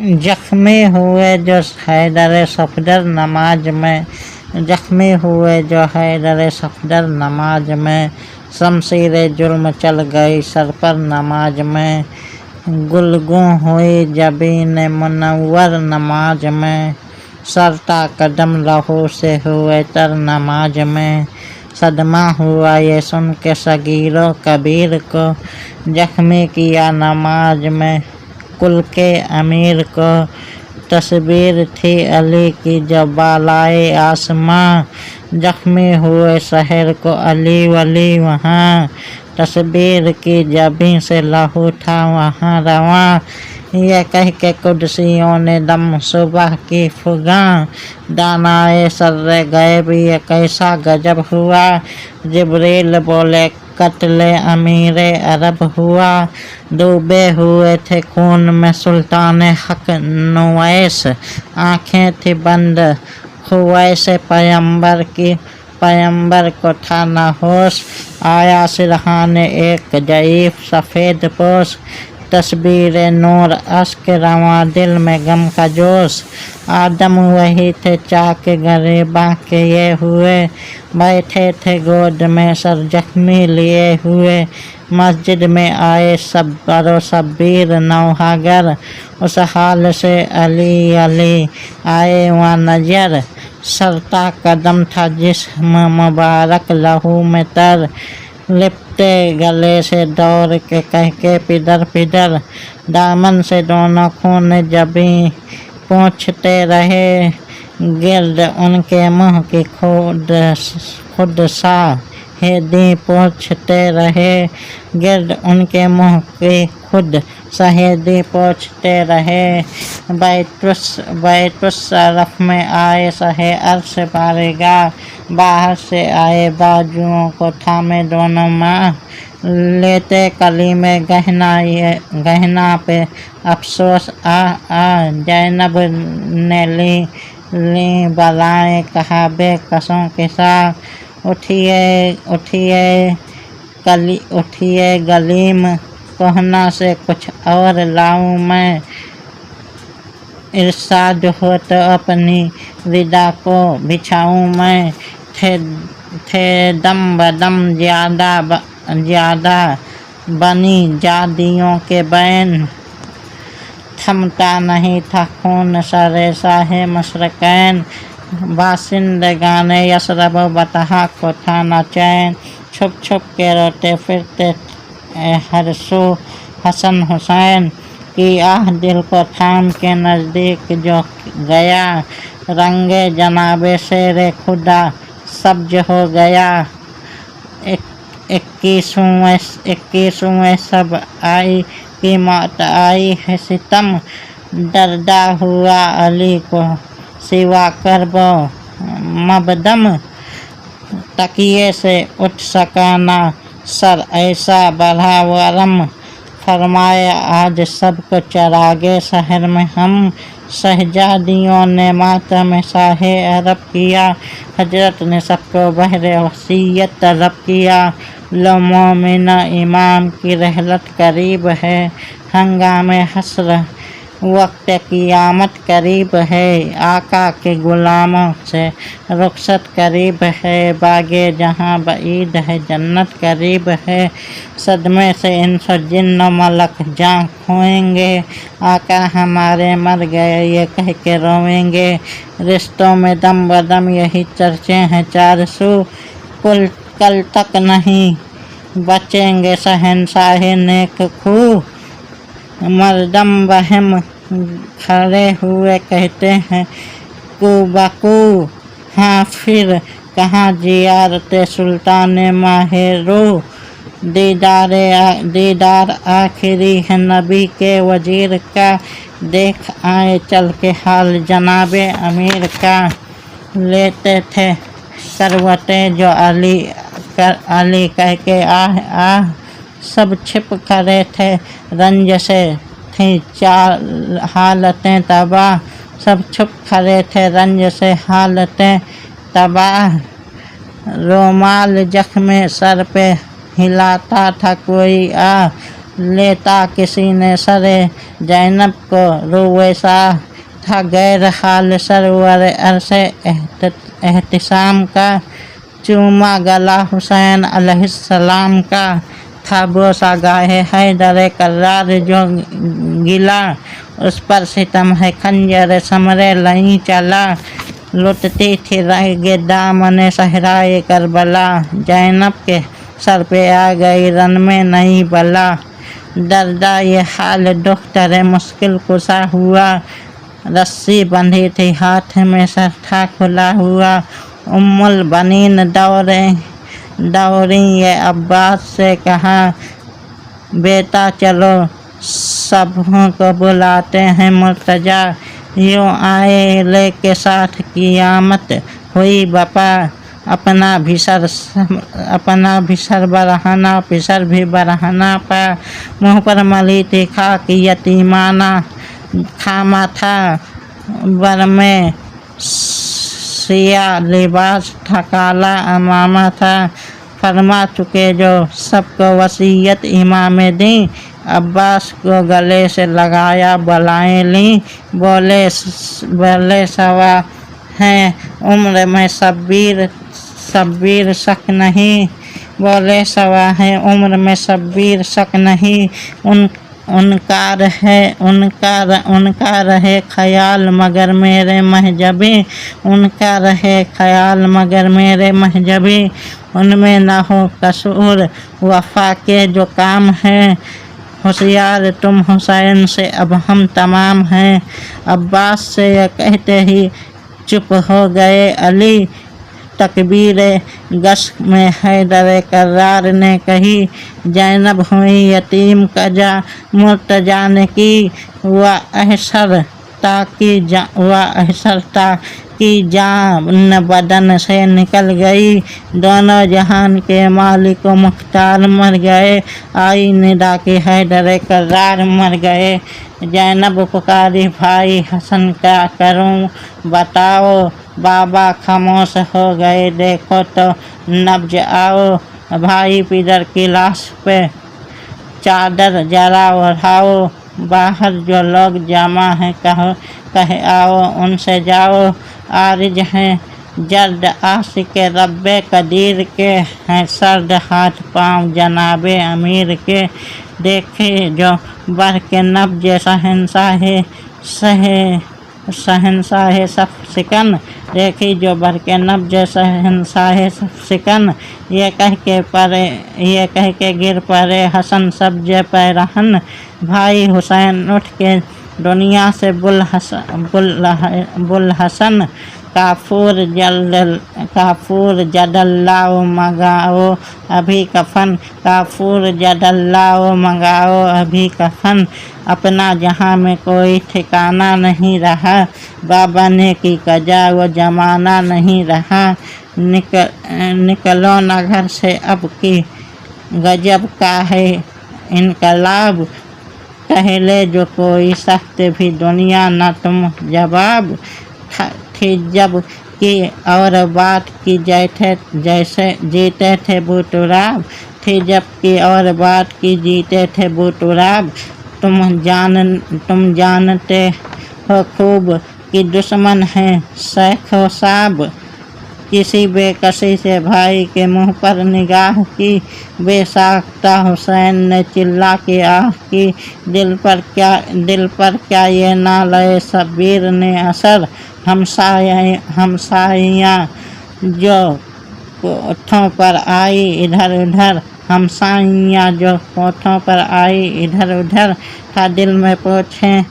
जख्मी हुए जो हैदर सफदर नमाज में, जख्मी हुए जो हैदर सफदर नमाज में, शमशीर जुल्म चल गई सर पर नमाज में, गुलगू हुई जबीन मुनव्वर नमाज में, सरता कदम लहू से हुए तर नमाज में, सदमा हुआ ये सुन के सगीरो कबीर को, जख्मी किया नमाज में कुल के अमीर को, तस्वीर थी अली की जब बालाए आसमां, जख्मी हुए शहर को अली वली वहाँ, तस्वीर की जबी से लहू था वहाँ रवां, यह कह के कुदसियों ने दम सुबह की फुगा, दानाए सर्रे गैब ये कैसा गजब हुआ, जिब्रील बोले कत्ले अमीरे अरब हुआ, डूबे हुए थे खून में सुल्तान हक नुवैस, आँखें थी बंद खुवैस पैगंबर की, पैगंबर को था न होश, आया सिरहाने एक ज़ईफ़ सफ़ेद पोश, तस्बीर नूर अश्क रवां दिल में गम का जोश, आदम वही थे चाक गरीबा के ये हुए, बैठे थे गोद में सर जख्मी लिए हुए, मस्जिद में आए सब बरो शब्बीर नौहागर, उस हाल से अली अली आए वहाँ नजर, सरता कदम था जिस्म मुबारक लहू में तर, लिपटे गले से दौड़ के कह के पिदर पिदर, दामन से दोनों खून जबी पोंछते रहे, गिर्द उनके मुँह की खुद सा हेदी पोंछते रहे, गिर्द उनके मुँह की खुद सहेदी पोंछते रहे, बैतुस शरफ में आए सहे अर्श बारेगा, बाहर से आए बाजुओं को थामे दोनों माँ, लेते कली में गहना पे अफसोस आ, जैनब ने ली बलाएं कहा बेकसों के साथ, उठिए गलीम कोहना से कुछ और लाऊं मैं, इरशाद हो तो अपनी विदा को बिछाऊं मैं, थे दम बदम ज़्यादा बनी जादियों के बैन, थमता नहीं था खून सरे साहे मशरकैन, बासिंदगाने यसरब बतहा को था न चैन, छुप छुप के रोते फिरते हर सू हसन हुसैन, की आह दिल को थाम के नज़दीक जो गया, रंगे जनाबे शेरे खुदा सब्ज हो गया, 21वें सब आई की मौत आई है सितम, दर्दा हुआ अली को सिवा करबो मबदम, तकिए से उठ सका ना सर ऐसा बढ़ा वरम, फरमाया आज सबको चरागे शहर में हम, शहजादियों ने मातम शाहे अरब किया, हजरत ने सबको बहरे वसीयत तलब किया, लो मोमिना इमाम की रहलत करीब है, हंगामे हस्र वक्त क़ियामत करीब है, आका के गुलामों से रुखसत करीब है, बागे जहाँ बईद है जन्नत करीब है, सदमे से इंस जिन्न मलक जान खोएंगे, आका हमारे मर गए ये कह के रोएंगे, रिश्तों में दम बदम यही चर्चे हैं चार सू, कल तक नहीं बचेंगे शहंशाहे नेक खू, मरदम बहम खड़े हुए कहते हैं कुबकू, हाँ फिर कहाँ जियारते सुल्तान माहेरू, दीदार आखिरी है नबी के वजीर का, देख आए चल के हाल जनाबे अमीर का, लेते थे करवटें जो अली कह के आह, सब छिप खड़े थे रंज से थी चार हालतें तबाह, सब छुप खड़े थे रंज से हालतें तबाह, रोमाल जख्म सर पे हिलाता था कोई लेता किसी ने सरे जैनब को रोवैसा था गैर हाल सरवर अरसे एहतिसाम का। चूमा गला हुसैन अलैहिस्सलाम का था बोसा गाहे हैदर कर्रार जो गिला। उस पर सितम है खंजर समरे लही चला। लुटती थी रह दामन सहराए करबला। जैनब के सर पे आ गई रन में नहीं बला। दर्दा ये हाल दुख तरह मुश्किल कुसा हुआ। रस्सी बंधी थी हाथ में सर था खुला हुआ। उम्मुल बनीन दौरी ये अब्बास से कहा बेटा चलो सबों को बुलाते हैं मुर्तजा। यूँ आए लेके साथ कियामत हुई बपा। अपना भी सर बरहाना पिसर भी बरहाना पा। मुँह पर मली थी खाक यतीमाना खामा था बर में सिया लिबास था काला अमामा था। फरमा चुके जो सबको वसीयत इमाम दी। अब्बास को गले से लगाया बलाएं ली। बोले सवा हैं उम्र में शब्बीर शक नहीं। बोले सवा है उम्र में शब्बीर शक नहीं। उनका रहे ख्याल मगर मेरे महजबी। उनका रहे ख्याल मगर मेरे महजबी। उनमें न हो कसूर वफा के जो काम है। होशियार तुम हुसैन से अब हम तमाम हैं। अब्बास से यह कहते ही चुप हो गए अली। तकबीर गश में हैदर कर्रार ने कही। जैनब हुई यतीम कजा मुर्तजा ने की। वह अहसरता की जान बदन से निकल गई। दोनों जहान के मालिक मुख्तार मर गए। आई निदा के हैदर कर्रार मर गए। जैनब पुकारी भाई हसन क्या करूं बताओ। बाबा खामोश हो गए देखो तो नब्ज आओ। भाई पिदर की लाश पे चादर जरा ओढ़ाओ। बाहर जो लोग जमा हैं कहे आओ उनसे जाओ। आरिज हैं जर्द आशिक रब्बे कदीर के। हैं सर्द हाथ पाँव जनाबे अमीर के। देखे जो बढ़ के नब्ज शहंशाह सफ सिकन। देखी जो बढ़ के नब्ज शहंशाह सफ सिकन। ये कह के गिर पड़े हसन सब्ज पैरहन। भाई हुसैन उठ के दुनिया से बुल हसन। काफूर जदल्लाओ मंगाओ अभी कफन। काफूर जदल्लाओ मंगाओ अभी कफन। अपना जहाँ में कोई ठिकाना नहीं रहा। बाबा ने की कजा वो जमाना नहीं रहा। निकलो न घर से अब की गजब का है इनकलाब। कहले जो कोई सख्त भी दुनिया न तुम जवाब। थी जब की और बात की जैसे जीते थे बूटुराब। थी जब की और बात की जीते थे बूटुराब। तुम जानते हो खूब कि दुश्मन है शेखो साब। किसी बेकसी से भाई के मुंह पर निगाह की। बेसाख्ता हुसैन ने चिल्ला के आह की। दिल पर क्या ये ना लए शब्बीर ने असर। हमसाइयाँ जो कोठों पर आई इधर उधर। हमसाइयाँ जो कोठों पर आई इधर उधर। था दिल में पूछें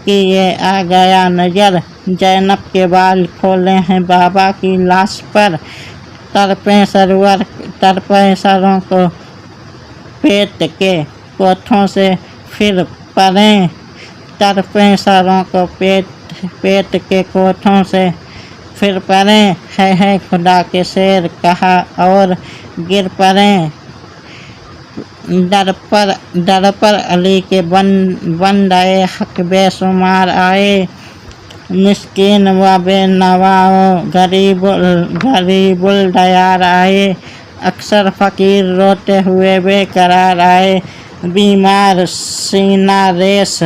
कि ये आ गया नजर। जैनब के बाल खोले हैं बाबा की लाश पर। तरपे सरों को पेट के कोठों से फिर परें। तरपे सरों को पेट के कोठों से फिर परें। है खुदा के शेर कहा और गिर पड़ें। दर पर अली के बंदे हक बेशुमार आए। मिस्कीन व बेनवाओ गरीबुल दयार आए। अक्सर फ़कीर रोते हुए बेकरार आए। बीमार सीना रेस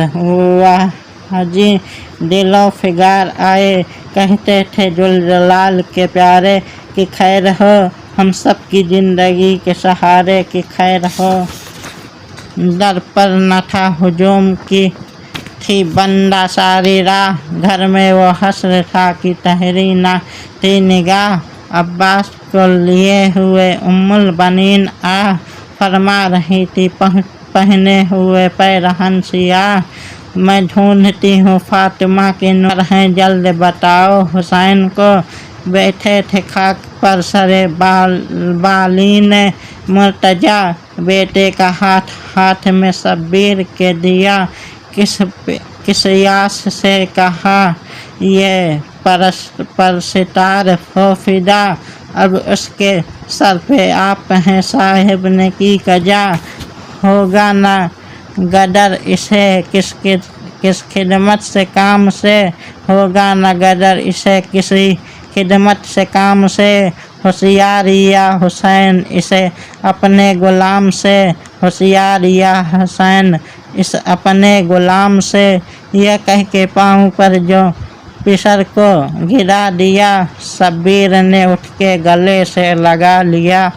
हाजी दिलो फिगार आए, कहते थे जुलजलाल के प्यारे कि खैर हो हम सब की जिंदगी के सहारे की खैर हो। दर पर न था हुजूम की थी बंदा सारी राह, घर में वो हस्र था कि तहरी ना थी निगाह। अब्बास को लिए हुए उम्मुल बनीन आ, फरमा रही थी पहने हुए पैरहन सियाह। मैं ढूंढती हूँ फातिमा के नूर हैं जल्द बताओ हुसैन को। बैठे थे खाक पर सरे बालीन मुर्तजा, बेटे का हाथ हाथ में शब्बीर के दिया। किस यास से कहा ये परसितार हो फिदा, अब उसके सर पे आप हैं साहिब ने की कजा। होगा ना गदर इसे किस खिदमत से काम से, होगा ना गदर इसे किसी खिदमत से काम से। होशियार या हुसैन इसे अपने गुलाम से, होशियार या हुसैन इस अपने गुलाम से। यह कह के पाँव पर जो पिसर को गिरा दिया, शब्बीर ने उठ के गले से लगा लिया।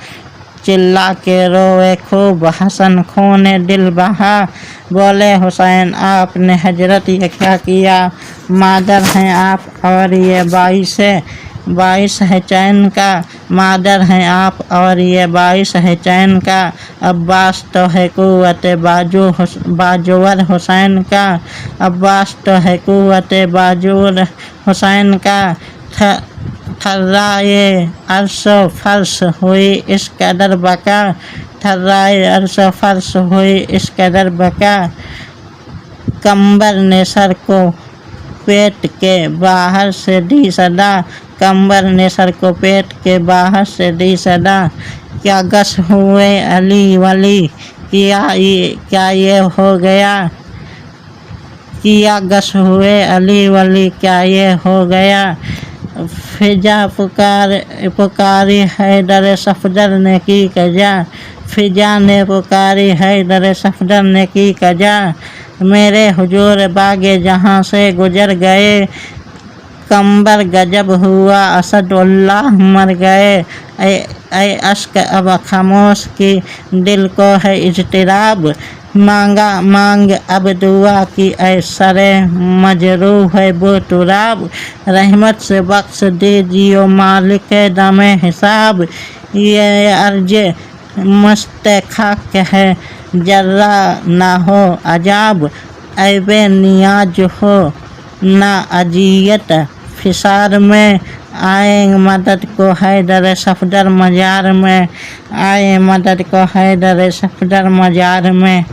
चिल्ला के रोए खूब हसन खूने दिल बहा, बोले हुसैन आपने हजरत ये क्या किया। मादर हैं आप और ये बाइस है चैन का, मादर हैं आप और ये बाइस है चैन का। अब्बास तो है कुव्वत बाजुवर हुसैन का, अब्बास तो है कुव्वत बाजुवर हुसैन का। थर्राए अर्शो फर्श हुई इस कदर बका, थर्राए अर्शो फर्श हुई इस कदर बका। कंबर ने सर को पेट के बाहर से दी सदा, कंबर ने सर को पेट के बाहर से दी सदा। क्या गश हुए अली वली क्या ये हो गया, किया गश हुए अली वली क्या ये हो गया। फिजा पुकारी हैदर सफदर ने की कजा, फिजा ने पुकारी हैदर सफदर ने की कजा। मेरे हुजूर बागे जहाँ से गुजर गए, कंबर गजब हुआ असदुल्लाह मर गए। ऐ अश्क अब खामोश की दिल को है इजतिराब, मांग अब दुआ की ऐ सरे मजरूह है वो तुराब। रहमत से बख्श दीजियो मालिक दमे हिसाब, ये अर्ज मस्त खाक है जर्रा ना हो अजाब। ऐबे नियाज हो ना अजियत फिसार में, आए मदद को हैदर सफदर मजार में, आए मदद को हैदर सफदर मजार में।